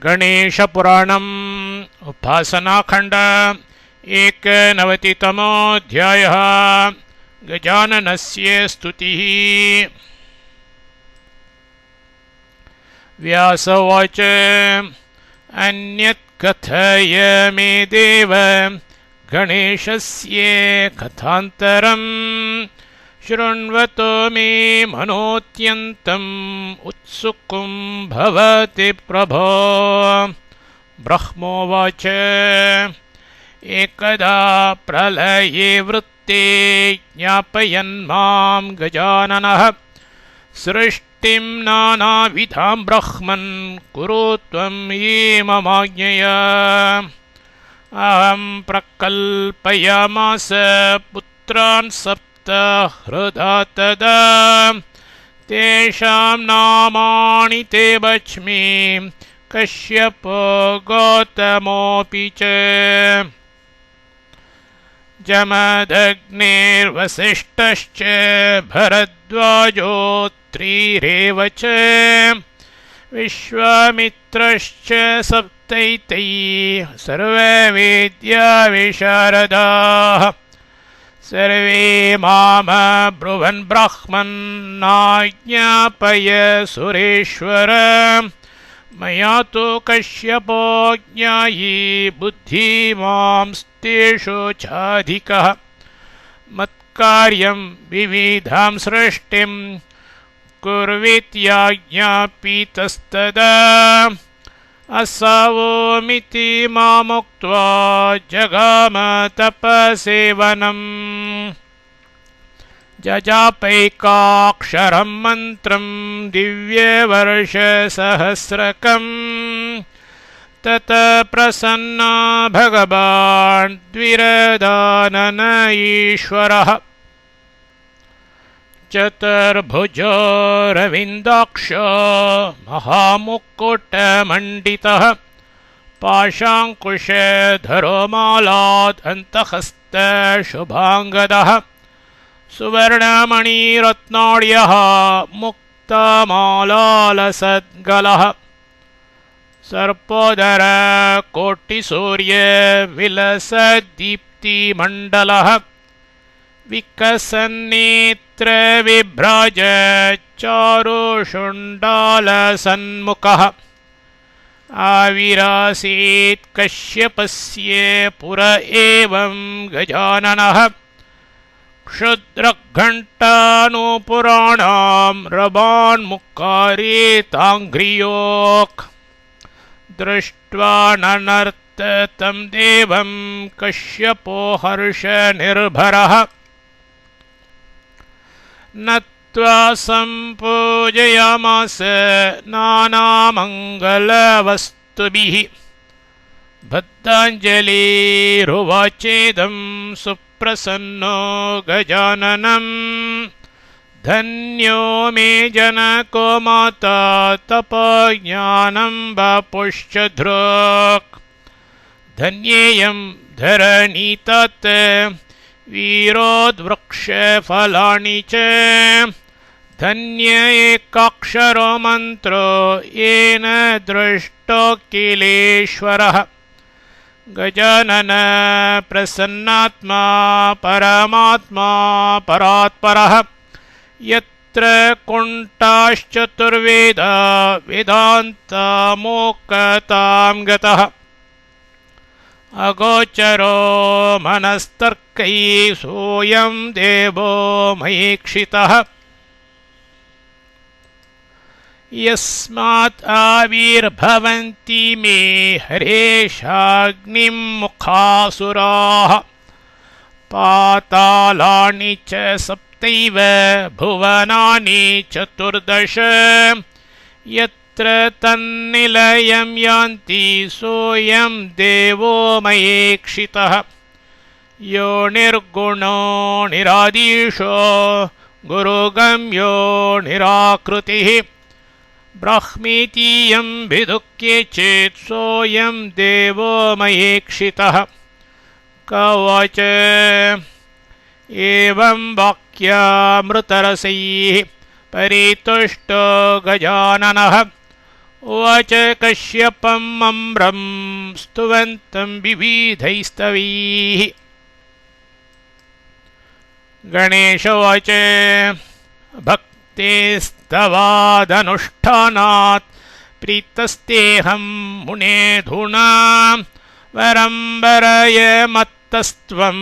गणेशपुराणम् उपासनाखण्ड 91तमोऽध्यायः। गजाननस्य स्तुतिः। व्यास उवाच अन्यत् कथय मे देव गणेशस्य कथान्तरम् शृण्वतो मे मनोऽत्यन्तम् उत्सुकं भवति प्रभो। ब्रह्मोवाच एकदा प्रलये वृत्ते ज्ञापयन् मां गजाननः सृष्टिं नानाविधां ब्रह्मन् कुरु त्वं ये ममाज्ञया। अहं प्रकल्पयामास पुत्रान् सप्त हृदा तदा तेषां नामानि ते वच्मि कश्यपो गौतमोऽपि च। जमदग्निर्वसिष्ठश्च भरद्वाजोत्रिरेव च विश्वामित्रश्च सप्तैतै सर्वे वेद्याविशारदाः। सर्वे मामब्रुवन् ब्राह्मन्नाज्ञापय सुरेश्वर। मया तु कश्यपो ज्ञायी बुद्धिमांस्तेषु चाधिकः। मत्कार्यं विविधां सृष्टिं कुर्वीत्याज्ञापितस्तदा। असवोमिति मामुक्त्वा जगाम तपसेवनम्। जजापैकाक्षरं मन्त्रं दिव्यवर्षसहस्रकम्। ततः प्रसन्ना भगवान् द्विरदानन ईश्वरः। चतुर्भुजो रविन्दाक्षो महामुकुटमण्डितः पाशाङ्कुशधरो मालादन्तहस्तशुभाङ्गदः। सुवर्णमणिरत्नाढ्यः मुक्तमालालसद्गलः। सर्पोदरकोटिसूर्यविलसद्दीप्तिमण्डलः। विकसन्नेत्रविभ्राज चारुशुण्डालसन्मुखः। आविरासीत् कश्यपस्य पुर एवं गजाननः। क्षुद्रघण्टानुपुराणां रवान्मुखारेताङ्घ्रियोक्। दृष्ट्वा ननर्त तं देवं कश्यपो हर्षनिर्भरः। नत्वा सम्पूजयामास नानामङ्गलवस्तुभिः। बद्धाञ्जलिरुवाचेदं सुप्रसन्नो गजाननम्। धन्यो मे जनको माता तपज्ञानं वपुश्च धृक्। धन्येयं धरणी तत् वीरोद्वृक्षफलानि च। धन्य एकाक्षरो मन्त्रो येन दृष्टो किलेश्वरः। गजानन प्रसन्नात्मा परमात्मा परात्परः। यत्र कुण्ठाश्चतुर्वेदा वेदान्तमोक्तां गतः। अगोचरो मनस्तर्कैः सोऽयं देवो महीक्षितः। यस्मात् आविर्भवन्ति मे हरेशाग्निं मुखासुराः। पातालानि च सप्तैव भुवनानि चतुर्दश। यत्र तन्निलयं यान्ति सोऽयं देवो महीक्षितः। यो निर्गुणो निरादीशो गुरुगम्यो निराकृतिः। ब्रह्मेतीयं विदुःखे चेत् सोऽयं देवो महीक्षितः। कवच एवं वाक्यामृतरसैः परितुष्टो गजाननः उवाच कश्यपम् अम्रं स्तुवन्तं विविधैस्तवैः। गणेश उवाच भक्तेस्तवादनुष्ठानात् प्रीतस्तेऽहं मुनेऽधुना वरं वरय मत्तस्त्वं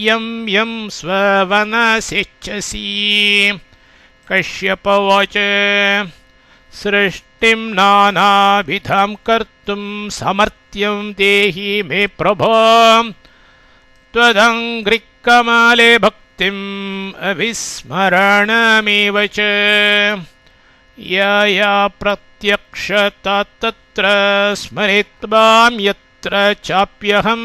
यं यं स्ववनसिच्छसि। कश्यप उवाच सृष्टिं नानाविधां कर्तुं समर्थ्यं देहि मे प्रभो त्वदङ्घ्रिकमले भक्तिम् अविस्मरणमेव च या प्रत्यक्षता तत्र स्मरित्वां यत्र चाप्यहं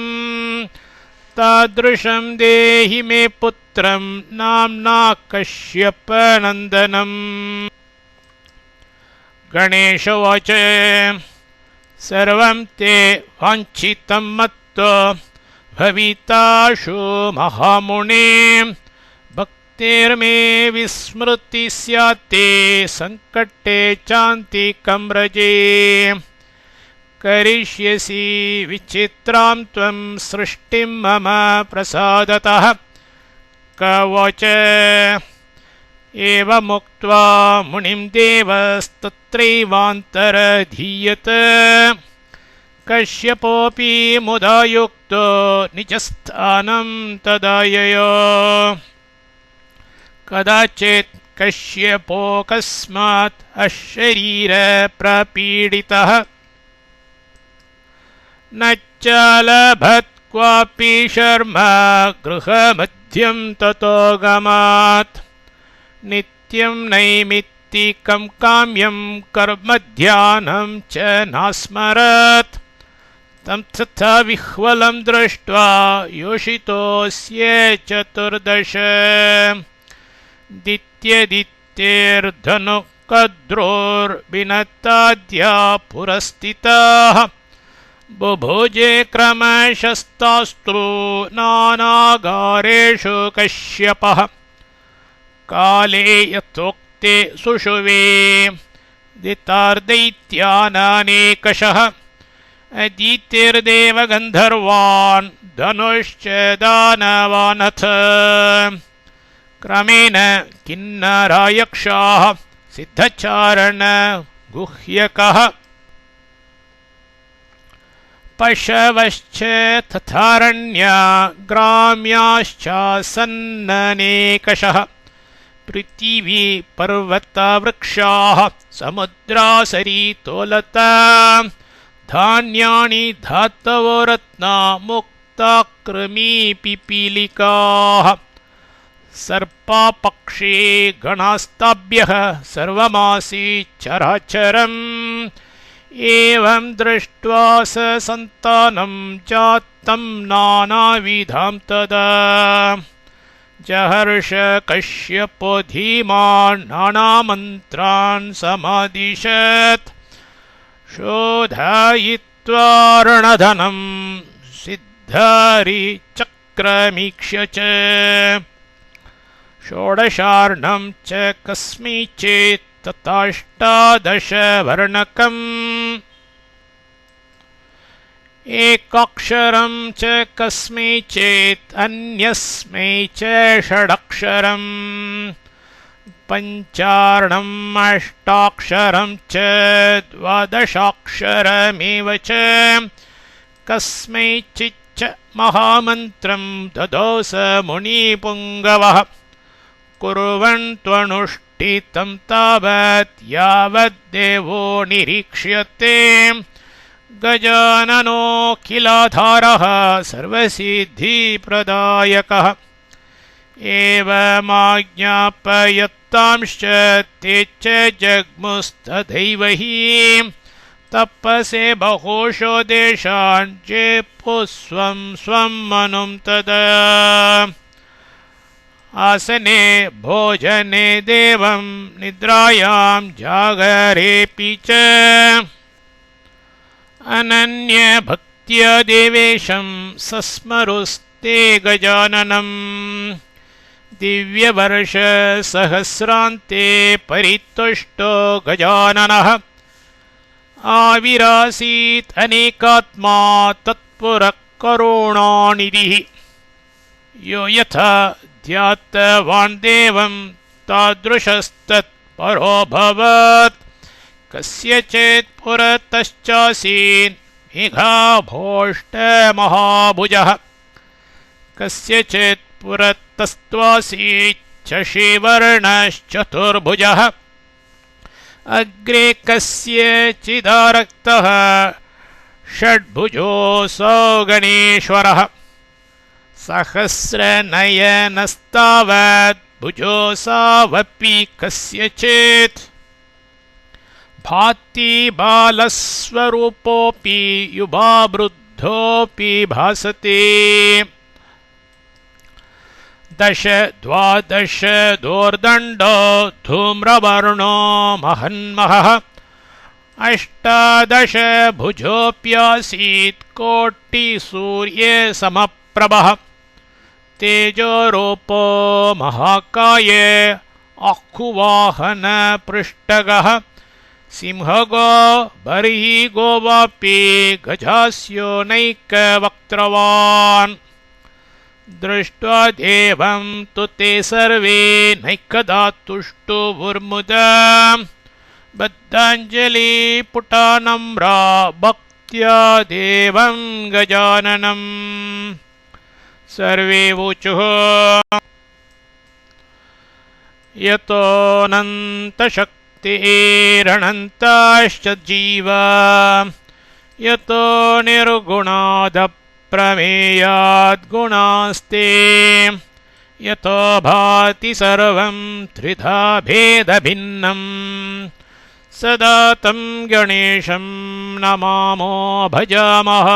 तादृशं देहि मे पुत्रं नाम्ना कश्यपनन्दनम्। गणेश उवाच सर्वं ते वाञ्छितं मत्तो भविताशु महामुने भक्तिर्मे विस्मृति स्यात्ते संकटे चान्तिकं व्रजे। करिष्यसि विचित्रां त्वं सृष्टिं मम प्रसादतः। क उवाच एवमुक्त्वा मुनिं देवस्तत्रैवान्तरधीयत। कश्यपोऽपि मुदा युक्तो निजस्थानं तदाययौ। कदाचित् कश्यपोऽकस्मात् अशरीरप्रपीडितः न चालभत् क्वापि शर्म गृहमध्यं ततोऽगमात्। नित्यं नैमित्तिकं काम्यं कर्म ध्यानं च नास्मरत्। तं तथा विह्वलं दृष्ट्वा योषितोऽस्य चतुर्दश। दित्यदित्यैर्धनुकद्रोर्विनताद्या पुरस्थिताः बुभुजे क्रमशस्तास्त्रु नानागारेषु कश्यपः। काले यथोक्ते सुषुवे दितार्दैत्यानानेकशः अदितिर्देवगन्धर्वान् धनुश्च दानवानथ। क्रमेण किन्नरायक्षाः सिद्धचारण गुह्यकः पशवश्च तथारण्या ग्राम्याश्चासन्ननेकशः। पृथिवी पर्वतवृक्षाः समुद्रासरितोलता धान्यानि धातवो रत्ना मुक्ता कृमिपिपीलिकाः। सर्पा पक्षी गणास्ताभ्यः सर्वमासी चराचरम्। एवं दृष्ट्वा स सन्तानं जातं नानाविधां तदा। जहर्ष कश्यपो धीमान् नानामन्त्रान् समादिशत्। शोधयित्वा रणधनं सिद्धारिचक्रमीक्ष्य च षोडशार्णं च कस्मिंश्चित् तथाष्टादशवर्णकम्। एकाक्षरं च कस्मिंश्चित् अन्यस्मै च षडक्षरम्। पञ्चार्णम् अष्टाक्षरं च द्वादशाक्षरमेव च कस्मैचिच्च महामन्त्रं ददौ स मुनिपुङ्गवः। कुर्वन्त्वनुष्ठितं तावत् यावद्देवो निरीक्ष्यते। गजाननोऽखिलाधारः सर्वसिद्धिप्रदायकः। एवमाज्ञापयत्तांश्च ते च जग्मुस्तथैव हि तपसे बहुशो देशान् जेपुः स्वं स्वं मनुं तदा। आसने भोजने देवं निद्रायां जागरेऽपि च अनन्यभक्त्या देवेशं सस्मरुस्ते गजाननम्। दिव्यवर्षसहस्रान्ते परितुष्टो गजाननः आविरासीत् अनेकात्मा तत्पुरः करुणानिधिः यो यथा ध्यातवान् देवं तादृशस्तत्परोऽभवत् कस्यचित् पुरतश्चासीन् मेघाभोष्टमहाभुजः कस्यचित् पुरतस्त्वासीत् शशिवर्णश्चतुर्भुजः अग्रे कस्यचिदारक्तः षड्भुजोऽसौ गणेश्वरः सहस्रनयनस्तावत् भुजोऽसावपि कस्यचित् भाति बालस्वरूपोऽपि युवा वृद्धोऽपि भासते दश द्वादश दोर्दण्डो धूम्रवर्णो महन्महः अष्टादश भुजोऽप्यासीत् कोटिसूर्यसमप्रभः तेजोरूपो महाकाये आखुवाहनपृष्ठगः सिंहगो बर्हिगो वापि गजास्योनैकवक्त्रवान् दृष्ट्वा देवं तु ते सर्वे नैकदा तुष्टुवुर्मुदा बद्धाञ्जलिपुटा नम्रा भक्त्या देवं गजाननम् सर्वे ऊचुः यतोऽनन्तशक्तिरनन्ताश्च जीवा यतो निर्गुणादप्रमेयाद्गुणास्ते यतो भाति सर्वं त्रिधा भेदभिन्नम् सदा तं गणेशं नमामो भजामः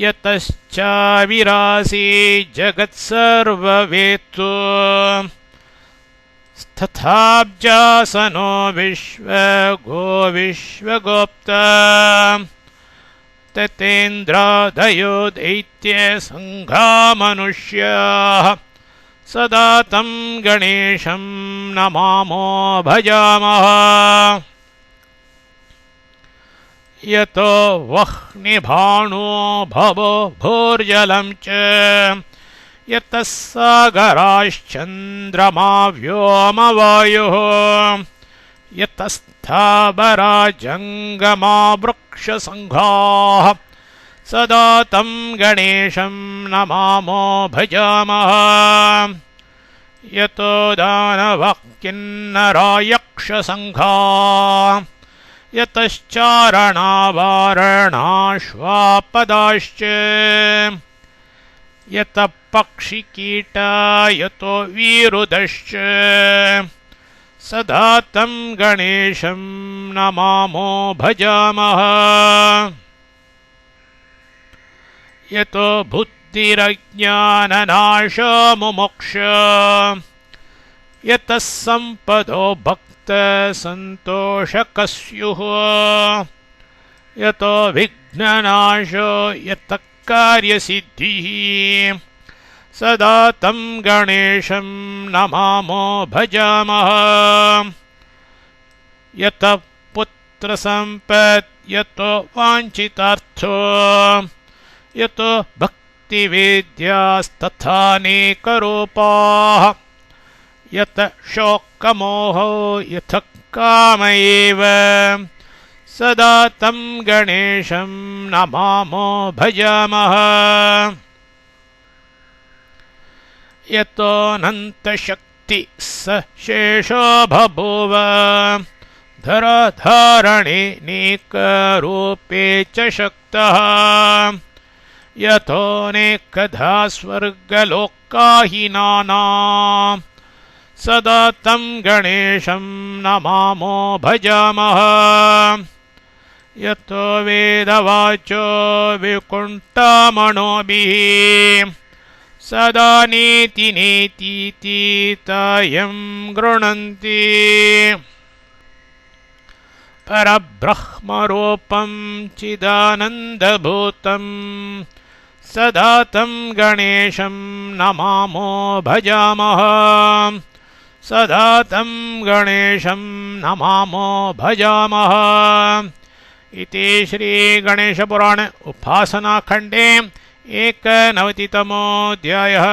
यतश्चाविरासी जगत्सर्ववेत्तु तथाब्जासनो विश्वगो विश्वगोप्ता ततेन्द्रादयो दैत्यसङ्घा मनुष्याः सदा तं गणेशं नमामो भजामः यतो वह्निभाणो भवो भोर्जलं च यतः सागराश्चन्द्रमा व्योमवायुः यतस्थावरा जङ्गमा वृक्षसङ्घाः सदा तं गणेशं नमामो भजामः यतो दानवः किन्नरा यक्षसङ्घाः यतश्चारणावारणाश्वापदाश्च यतः पक्षिकीटा यतो वीरुदश्च सदा तं गणेशं नमामो भजामः यतो बुद्धिरज्ञाननाशो मुमुक्ष यतः सम्पदो भक्तसन्तोषकः स्युः यतो विघ्ननाशो यतः कार्यसिद्धिः सदा तं गणेशं नमामो भजामः यतः पुत्रसम्पत् यतो वाञ्छितार्थो यतो भक्तिवेद्यास्तथानेकरूपाः यतः शोकमोहो यतः काम एव सदा तं गणेशं नमामो भजामः यतोऽनन्तशक्तिः स शेषो बभूव धराधारणेनेकरूपे च शक्तः यतोऽनेकधा स्वर्गलोकाहीनाना सदा तं गणेशं नमामो भजामः यतो वेदवाचो विकुण्ठामणोभिः सदा नेति नेतीति तायं गृह्णन्ति परब्रह्मरूपं चिदानन्दभूतं सदा तं गणेशं नमामो भजामः सदा तं गणेशं नमामो भजामः। इति श्रीगणेशपुराणे उपासनाखण्डे 91तमोऽध्यायः।